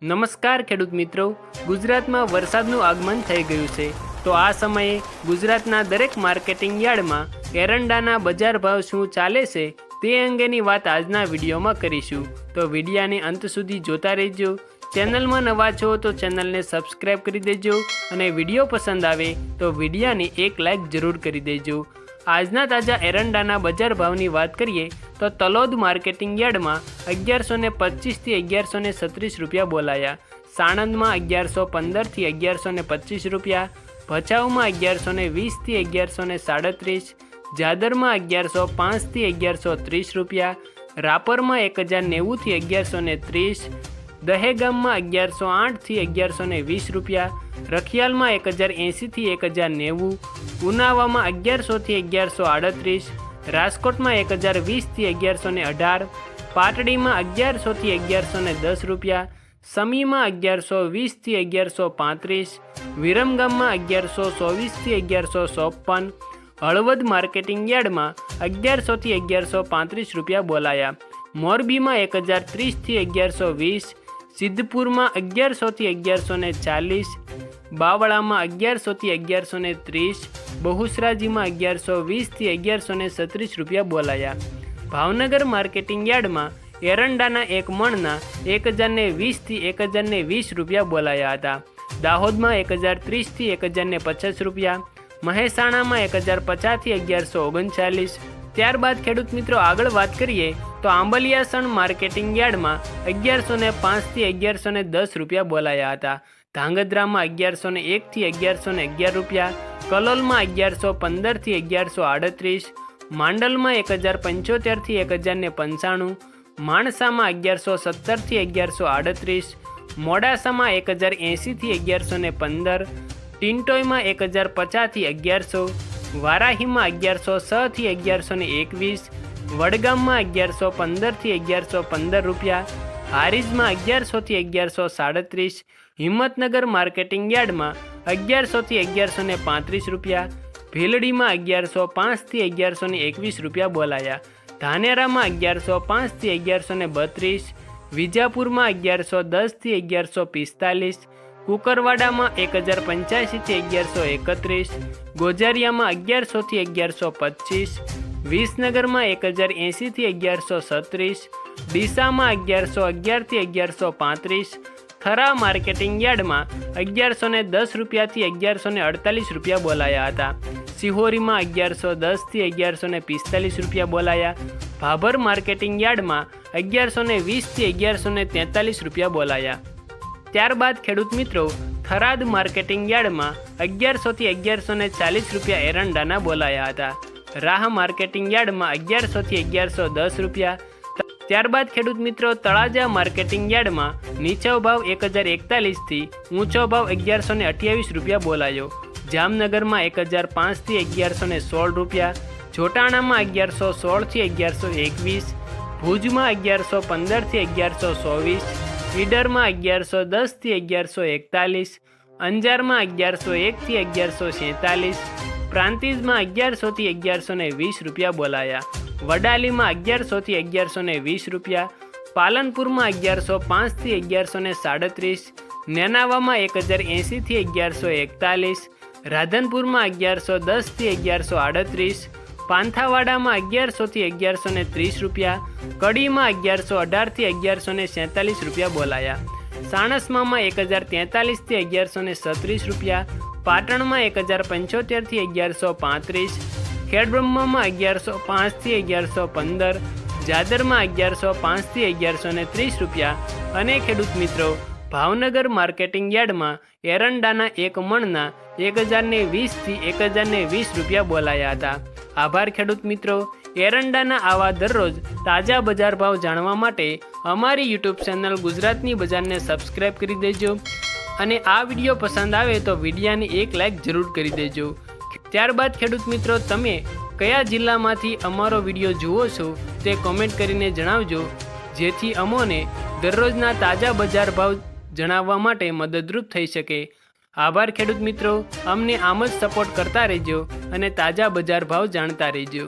નમસ્કાર ખેડૂત મિત્રો, ગુજરાતમાં વરસાદનું આગમન થઈ ગયું છે તો આ સમયે ગુજરાતના દરેક માર્કેટિંગ યાર્ડમાં એરંડાના બજાર ભાવ શું ચાલે છે તે અંગેની વાત આજના વિડીયોમાં કરીશું। તો વિડીયાને અંત સુધી જોતા રહેજો। ચેનલમાં નવા છો તો ચેનલને સબસ્ક્રાઈબ કરી દેજો અને વિડીયો પસંદ આવે તો વિડીયાને એક લાઈક જરૂર કરી દેજો। આજના તાજા એરંડાના બજાર ભાવની વાત કરીએ તો તલોદ માર્કેટિંગ યાર્ડમાં 1125 થી 1136 રૂપિયા બોલાયા, સાણંદમાં 1115 થી 1125 રૂપિયા, ભચાઉમાં 1120 થી 1137, જાદરમાં 1105 થી 1130 રૂપિયા, રાપરમાં 1090 થી 1130, દહેગામમાં 1108 થી 1120 રૂપિયા, રખિયાલમાં 1080 થી 1090, ઉનાવામાં 1100 થી 1138, રાજકોટમાં 1020 થી 1118, પાટડીમાં 1100 થી 1110 રૂપિયા, સમીમાં 1120 થી 1135, વિરમગામમાં 1124 થી 1154, હળવદ માર્કેટિંગ યાર્ડમાં 1100 થી 1135 રૂપિયા બોલાયા, મોરબીમાં 1030 થી 1120, સિદ્ધપુરમાં 1100 થી 1140, બાવળામાં 1100 થી 1130, બહુસરાજીમાં 1120 થી 1137 રૂપિયા બોલાયા। ભાવનગર માર્કેટિંગ યાર્ડમાં એરંડાના એક મણના 1020 થી 1020 રૂપિયા બોલાયા હતા। દાહોદમાં 1030 થી 1050 રૂપિયા, મહેસાણામાં 1050 થી 1139। ત્યારબાદ ખેડૂત મિત્રો આગળ વાત કરીએ તો આંબલિયાસણ માર્કેટિંગ યાર્ડમાં 1105 થી 1110 રૂપિયા બોલાયા હતા। ધાંગધ્રામાં 1101 થી 1111 રૂપિયા, કલોલમાં 1115 થી 1138, માંડલમાં 1075 થી 1095, માણસામાં 1117 થી 1138, મોડાસામાં 1080 થી 1115, ટિન્ટોયમાં 1050 થી 1100, વારાહીમાં 1106 થી 1121, વડગામમાં 1115 થી 1115 રૂપિયા, હારીજમાં 1100 થી 1137, હિંમતનગર માર્કેટિંગ યાર્ડમાં 1100 થી 1135 રૂપિયા, ભીલડીમાં 1105 થી 1121 રૂપિયા બોલાયા, ધાનેરામાં 1105 થી 1132, વિજાપુરમાં 1110 થી 1145, કુકરવાડામાં 1085 થી 1131, ગોજારિયામાં 1100 થી 1125, વિસનગરમાં 1080 થી 1136, ડીસામાં 1111 થી 1135, થરા માર્કેટિંગ યાર્ડમાં 1110 રૂપિયાથી 1148 રૂપિયા બોલાયા હતા। સિહોરીમાં 1110 થી 1145 રૂપિયા બોલાયા, ભાભર માર્કેટિંગ યાર્ડમાં 1120 થી 1143 રૂપિયા બોલાયા। ત્યારબાદ ખેડૂત મિત્રો થરાદ માર્કેટિંગ યાર્ડમાં 1100 થી 1140 રૂપિયા એરંડાના બોલાયા હતા। રાહ માર્કેટિંગ યાર્ડમાં 1100 થી 1110 રૂપિયા। ત્યારબાદ ખેડૂત મિત્રો તળાજા માર્કેટિંગ યાર્ડમાં નીચો ભાવ 1041 થી ઊંચો ભાવ 1128 રૂપિયા બોલાયો, જામનગરમાં 1005 થી 1116 રૂપિયા, જોટાણામાં 1116 થી 1121, ભુજમાં 1115 થી 1124, ઈડરમાં 1110 થી 1141, અંજારમાં 1101 થી 1147, પ્રાંતિજમાં 1100 થી 1120 રૂપિયા બોલાયા, વડાલીમાં 1100 થી 1120 રૂપિયા, પાલનપુરમાં 1105 થી 1137, નેનાવામાં 1080 થી 1141, રાધનપુરમાં 1110 થી 1138, પાંથાવાડામાં 1100 થી 1130 રૂપિયા, કડીમાં 1118 થી 1147 રૂપિયા બોલાયા, સાણસમામાં 1043 થી 1136 રૂપિયા, પાટણમાં 1075 થી 1135, ખેડબ્રહ્મામાં 1105 થી 1115, જાદરમાં 1105 થી 1130 રૂપિયા અને ખેડૂત મિત્રો ભાવનગર માર્કેટિંગ યાર્ડમાં એરંડાના એક મણના 1020 થી 1020 રૂપિયા બોલાયા હતા। આભાર ખેડૂત મિત્રો। એરંડાના આવા દરરોજ તાજા બજાર ભાવ જાણવા માટે અમારી યુટ્યુબ ચેનલ ગુજરાતની બજારને સબસ્ક્રાઈબ કરી દેજો અને આ વિડીયો પસંદ આવે તો વિડીયાને એક લાઈક જરૂર કરી દેજો। ત્યારબાદ ખેડૂત મિત્રો તમે કયા જિલ્લામાંથી અમારો વિડીયો જુઓ છો તે કોમેન્ટ કરીને જણાવજો, જેથી અમોને દરરોજના તાજા બજાર ભાવ જણાવવા માટે મદદરૂપ થઈ શકે। આભાર ખેડૂત મિત્રો, અમને આમ જ સપોર્ટ કરતા રહેજો અને તાજા બજાર ભાવ જાણતા રહેજો।